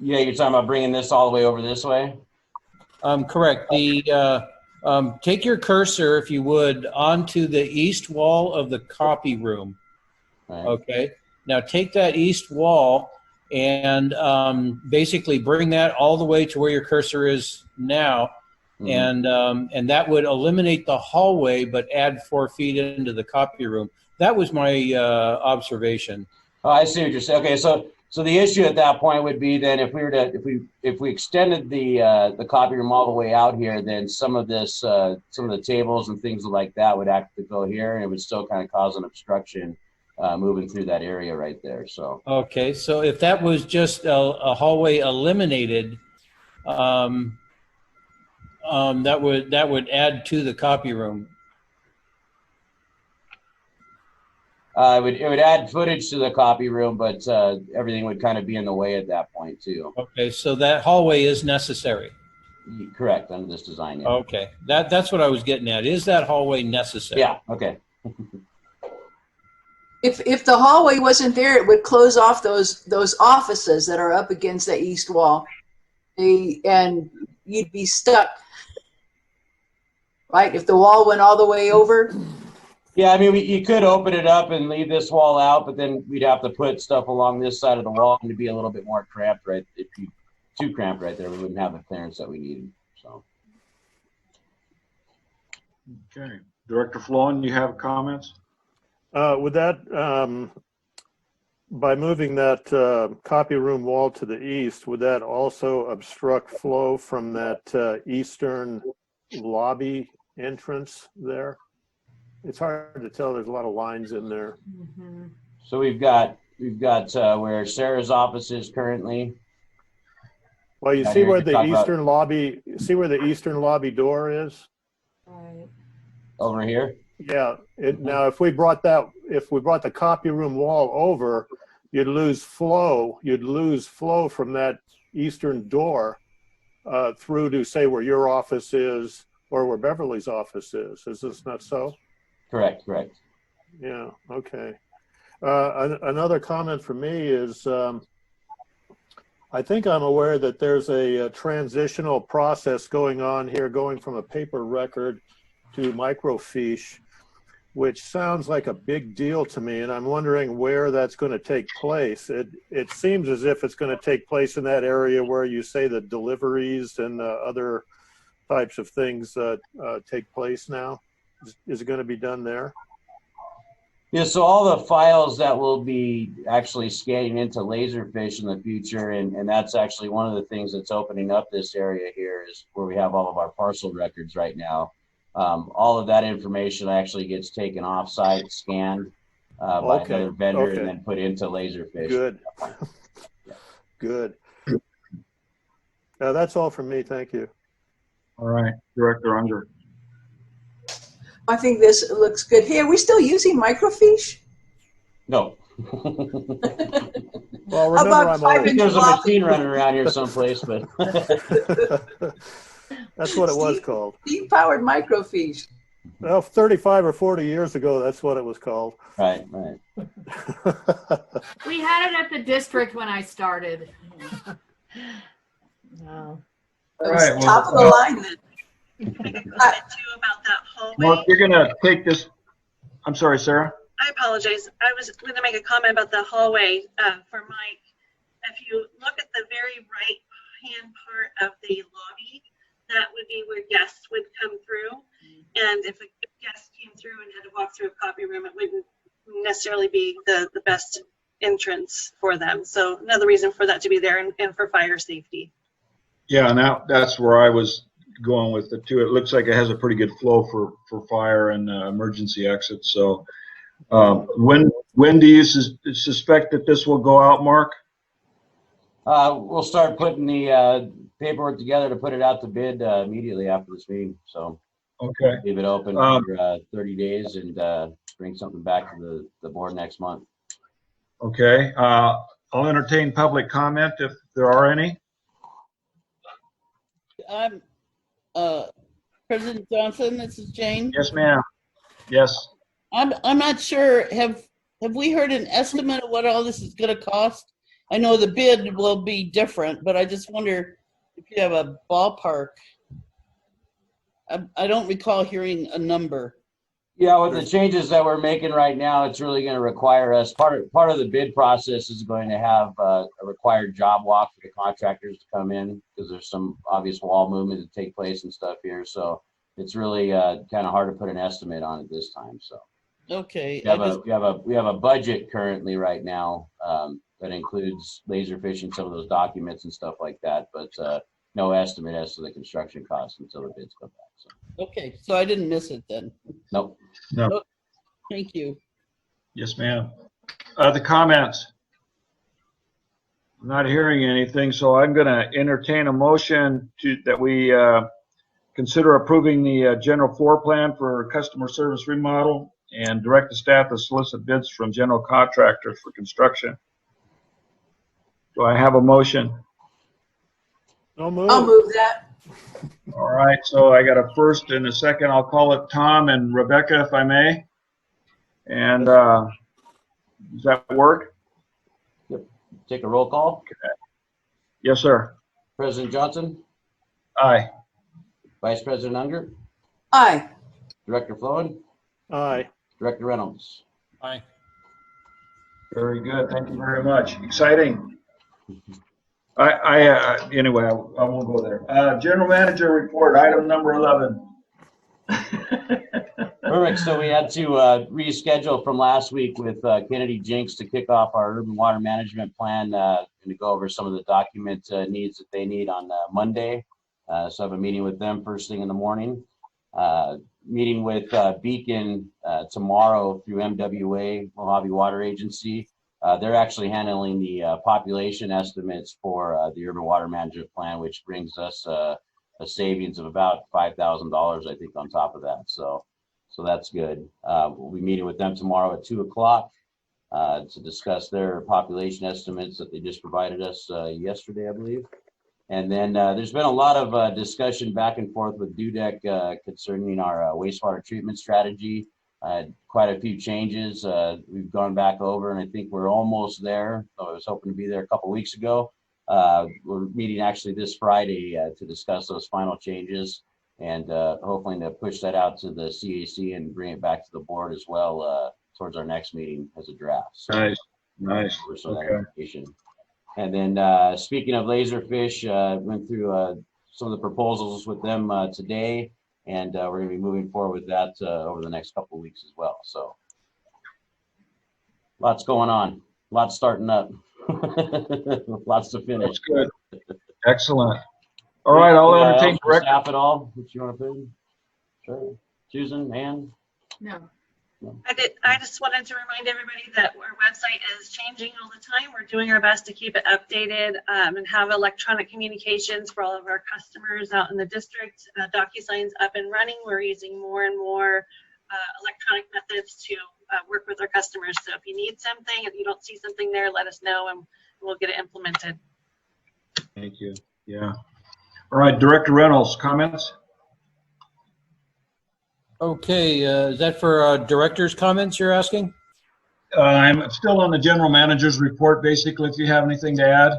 S2: Yeah, you're talking about bringing this all the way over this way?
S4: Correct. Take your cursor, if you would, onto the east wall of the copy room.
S2: Right.
S4: Okay. Now take that east wall and basically bring that all the way to where your cursor is now, and that would eliminate the hallway, but add 4 feet into the copy room. That was my observation.
S2: Oh, I see what you're saying. Okay, so the issue at that point would be then if we extended the copy room all the way out here, then some of the tables and things like that would have to go here, and it would still kind of cause an obstruction moving through that area right there. So
S4: Okay, so if that was just a hallway eliminated, that would add to the copy room.
S2: it would add footage to the copy room, but everything would kind of be in the way at that point too.
S4: Okay, so that hallway is necessary.
S2: Correct, under this design. Yeah.
S4: Okay, that's what I was getting at. Is that hallway necessary?
S2: Yeah. Okay.
S3: If the hallway wasn't there, it would close off those offices that are up against the east wall, and you'd be stuck, right? If the wall went all the way over.
S2: Yeah, I mean, you could open it up and leave this wall out, but then we'd have to put stuff along this side of the wall, and it'd be a little bit more cramped, right? If you too cramped right there, we wouldn't have the clearance that we needed. So.
S1: Okay, Director Flowen, you have comments?
S5: Would that, by moving that copy room wall to the east, would that also obstruct flow from that eastern lobby entrance there? It's hard to tell. There's a lot of lines in there.
S2: So we've got where Sarah's office is currently.
S5: Well, you see where the eastern lobby, see where the eastern lobby door is?
S6: Right.
S2: Over here.
S5: Yeah. Now, if we brought the copy room wall over, you'd lose flow. You'd lose flow from that eastern door through to say where your office is or where Beverly's office is. Is this not so?
S2: Correct.
S5: Yeah. Okay. Another comment for me is I think I'm aware that there's a transitional process going on here, going from a paper record to microfiche, which sounds like a big deal to me, and I'm wondering where that's going to take place. It seems as if it's going to take place in that area where you say the deliveries and other types of things take place now. Is it going to be done there?
S2: Yeah, so all the files that will be actually scanning into Laserfish in the future, and that's actually one of the things that's opening up this area here is where we have all of our parcel records right now. All of that information actually gets taken off-site, scanned by another vendor, and then put into Laserfish.
S5: Good. Good. That's all from me. Thank you.
S1: All right, Director Unger.
S3: I think this looks good. Hey, are we still using microfiche?
S2: No.
S5: Well, remember, I'm old.
S2: There's a machine running around here someplace, but
S5: that's what it was called.
S3: Steam-powered microfiche.
S5: Well, 35 or 40 years ago, that's what it was called.
S2: Right.
S7: We had it at the district when I started.
S6: No.
S3: It was top of the line then.
S8: too about that hallway.
S1: Mark, you're going to take this. I'm sorry, Sarah.
S8: I apologize. I was going to make a comment about the hallway for Mike. If you look at the very right-hand part of the lobby, that would be where guests would come through. And if a guest came through and had to walk through a copy room, it wouldn't necessarily be the best entrance for them. So another reason for that to be there and for fire safety.
S1: Yeah, and that's where I was going with it too. It looks like it has a pretty good flow for fire and emergency exits. So when do you suspect that this will go out, Mark?
S2: We'll start putting the paperwork together to put it out to bid immediately after this meeting. So
S1: okay,
S2: leave it open for 30 days, and bring something back to the board next month.
S1: Okay, I'll entertain public comment if there are any.
S9: I'm President Johnson. This is Jane.
S1: Yes, ma'am. Yes.
S9: I'm not sure. Have we heard an estimate of what all this is going to cost? I know the bid will be different, but I just wonder if you have a ballpark. I don't recall hearing a number.
S2: Yeah, with the changes that we're making right now, it's really going to require us, part of the bid process is going to have a required job walk for the contractors to come in, because there's some obvious wall movement to take place and stuff here. So it's really kind of hard to put an estimate on it this time. So
S9: Okay.
S2: we have a budget currently right now that includes Laserfish and some of those documents and stuff like that, but no estimate as to the construction costs until the bids come back. So.
S9: Okay, so I didn't miss it then.
S2: Nope.
S1: No.
S9: Thank you.
S1: Yes, ma'am. The comments? I'm not hearing anything, so I'm going to entertain a motion that we consider approving the general floor plan for customer service remodel and direct the staff to solicit bids from general contractors for construction. Do I have a motion?
S5: I'll move.
S3: I'll move that.
S1: All right, so I got a first and a second. I'll call it Tom and Rebecca, if I may. And does that work?
S2: Yep. Take a roll call.
S1: Okay. Yes, sir.
S2: President Johnson,
S1: Aye.
S2: Vice President Unger,
S3: Aye.
S2: Director Flowen,
S5: Aye.
S2: Director Reynolds.
S4: Aye.
S1: Very good. Thank you very much. Exciting. Anyway, I won't go there. General manager report, item number 11.
S2: Perfect. So we had to reschedule from last week with Kennedy Jinks to kick off our urban water management plan and to go over some of the document needs that they need on Monday. So I have a meeting with them first thing in the morning. Meeting with Beacon tomorrow through MWA, Mojave Water Agency. They're actually handling the population estimates for the urban water management plan, which brings us a savings of about $5,000, I think, on top of that. So that's good. We'll be meeting with them tomorrow at 2 o'clock to discuss their population estimates that they just provided us yesterday, I believe. And then there's been a lot of discussion back and forth with DUDEC concerning our wastewater treatment strategy. Quite a few changes we've gone back over, and I think we're almost there. So I was hoping to be there a couple weeks ago. We're meeting actually this Friday to discuss those final changes and hopefully to push that out to the CAC and bring it back to the board as well towards our next meeting as a draft. So
S1: Nice.
S2: for some of that information. And then speaking of Laserfish, went through some of the proposals with them today. And we're going to be moving forward with that over the next couple of weeks as well. So lots going on, lots starting up, lots to finish.
S1: That's good. Excellent. All right, I'll entertain direct.
S2: Staff at all, what you want to put in? Sure. Susan, Ann?
S7: No.
S8: I just wanted to remind everybody that our website is changing all the time. We're doing our best to keep it updated and have electronic communications for all of our customers out in the district. DocuSign's up and running. We're using more and more electronic methods to work with our customers. So if you need something, if you don't see something there, let us know and we'll get it implemented.
S1: Thank you. Yeah. All right, Director Reynolds, comments?
S4: Okay, is that for director's comments you're asking?
S1: I'm still on the general manager's report, basically, if you have anything to add.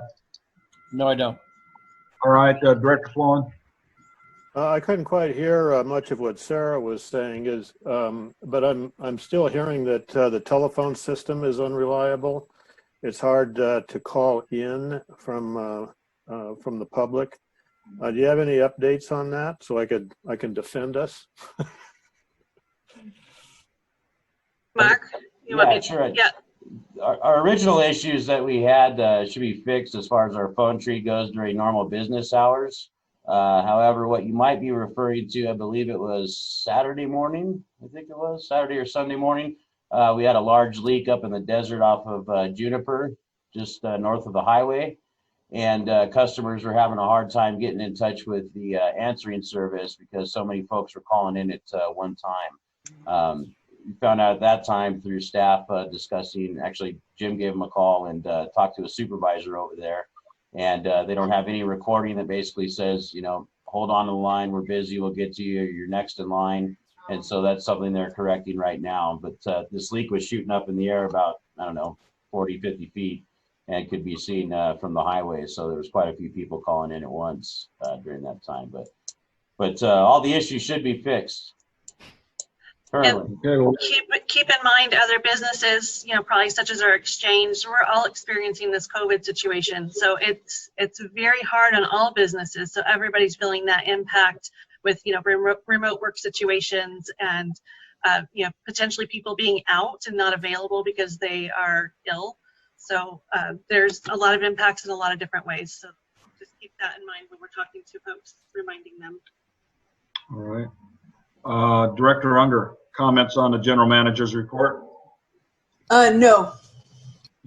S4: No, I don't.
S1: All right, Director Flowen.
S5: I couldn't quite hear much of what Sarah was saying, but I'm still hearing that the telephone system is unreliable. It's hard to call in from the public. Do you have any updates on that so I can defend us?
S8: Mark, you want me to?
S2: Sure.
S8: Yeah.
S2: Our original issues that we had should be fixed as far as our phone tree goes during normal business hours. However, what you might be referring to, I believe it was Saturday morning, I think it was Saturday or Sunday morning. We had a large leak up in the desert off of Juniper, just north of the highway. And customers were having a hard time getting in touch with the answering service because so many folks were calling in at one time. found out at that time through staff discussing, actually Jim gave him a call and talked to a supervisor over there, and they don't have any recording that basically says, you know, hold on to the line, we're busy, we'll get to you, you're next in line. And so that's something they're correcting right now. But this leak was shooting up in the air about, I don't know, 40, 50 feet, and could be seen from the highway. So there was quite a few people calling in at once during that time. But all the issues should be fixed currently.
S8: Keep in mind other businesses, you know, probably such as our exchange, we're all experiencing this COVID situation. So it's very hard on all businesses. So everybody's feeling that impact with, you know, remote work situations and, you know, potentially people being out and not available because they are ill. So there's a lot of impacts in a lot of different ways. So just keep that in mind when we're talking to folks, reminding them.
S1: All right. Director Unger, comments on the general manager's report?
S3: No.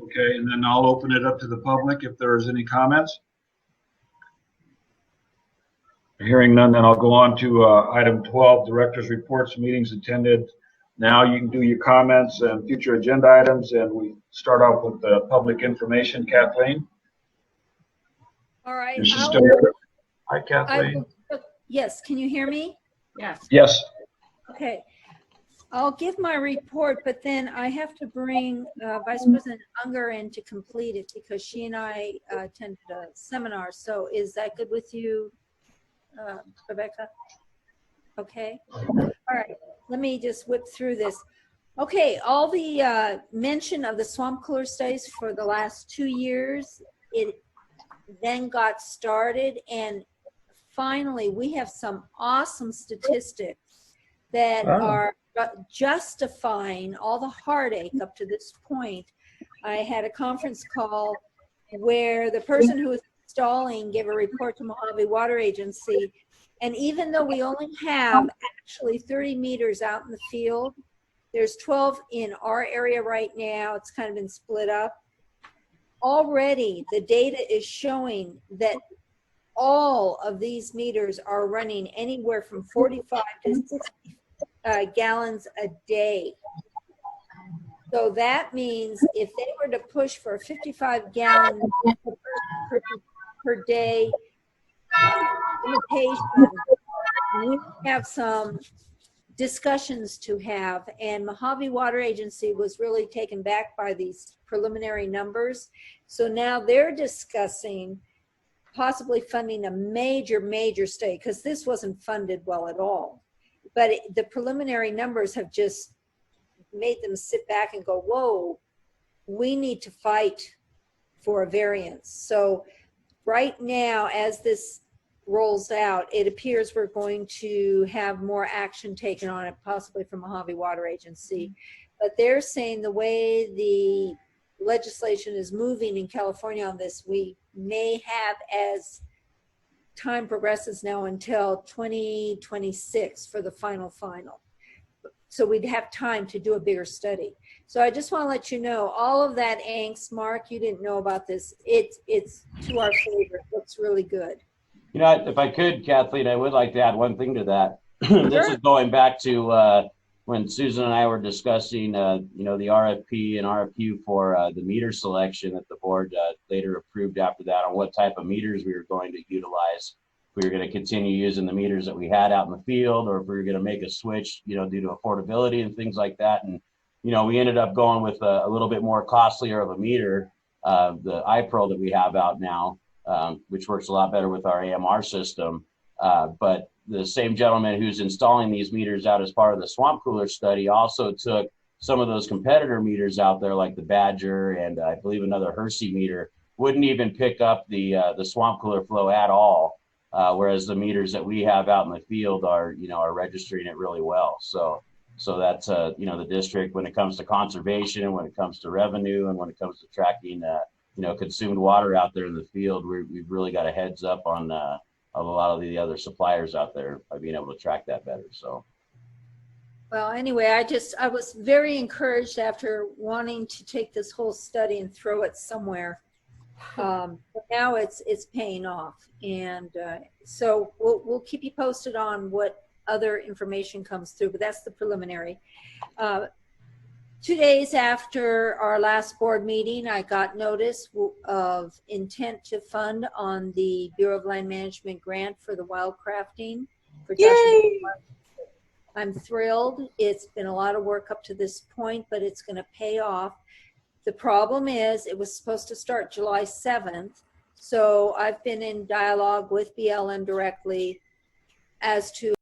S1: Okay, and then I'll open it up to the public if there's any comments. Hearing none, then I'll go on to item 12, director's reports, meetings attended. Now you can do your comments and future agenda items, and we start off with the public information. Kathleen?
S10: All right.
S1: Is she still here? Hi, Kathleen.
S10: Yes, can you hear me?
S7: Yes.
S1: Yes.
S10: Okay. I'll give my report, but then I have to bring Vice President Unger in to complete it because she and I attended a seminar. So is that good with you, Rebecca? Okay. All right. Let me just whip through this. Okay. All the mention of the swamp cooler studies for the last 2 years, it then got started, and finally we have some awesome statistics that are justifying all the heartache up to this point. I had a conference call where the person who was installing gave a report to Mojave Water Agency, and even though we only have actually 30 meters out in the field, there's 12 in our area right now. It's kind of been split up. Already the data is showing that all of these meters are running anywhere from 45 to 60 gallons a day. So that means if they were to push for a 55 gallon per day limitation, we have some discussions to have, and Mojave Water Agency was really taken back by these preliminary numbers. So now they're discussing possibly funding a major study, because this wasn't funded well at all. But the preliminary numbers have just made them sit back and go, whoa, we need to fight for a variance. So right now, as this rolls out, it appears we're going to have more action taken on it, possibly from Mojave Water Agency. But they're saying the way the legislation is moving in California on this, we may have, as time progresses now, until 2026 for the final. So we'd have time to do a bigger study. So I just want to let you know, all of that angst, Mark, you didn't know about this. It's to our favor. It looks really good.
S2: You know, if I could, Kathleen, I would like to add one thing to that. This is going back to when Susan and I were discussing, you know, the RFP and RFQ for the meter selection that the board later approved after that on what type of meters we were going to utilize. If we were going to continue using the meters that we had out in the field, or if we were going to make a switch, you know, due to affordability and things like that. And, you know, we ended up going with a little bit more costlier of a meter, the iPro that we have out now, which works a lot better with our AMR system. But the same gentleman who's installing these meters out as part of the swamp cooler study also took some of those competitor meters out there, like the Badger and I believe another Hersey meter, wouldn't even pick up the swamp cooler flow at all. Whereas the meters that we have out in the field are, you know, are registering it really well. So that's, you know, the district, when it comes to conservation, when it comes to revenue, and when it comes to tracking, you know, consumed water out there in the field, we've really got a heads up on of a lot of the other suppliers out there by being able to track that better. So.
S10: Well, anyway, I was very encouraged after wanting to take this whole study and throw it somewhere. But now it's paying off, and so we'll keep you posted on what other information comes through, but that's the preliminary. 2 days after our last board meeting, I got notice of intent to fund on the Bureau of Land Management grant for the wildcrafting.
S3: Yay!
S10: I'm thrilled. It's been a lot of work up to this point, but it's going to pay off. The problem is it was supposed to start July 7th. So I've been in dialogue with BLM directly as to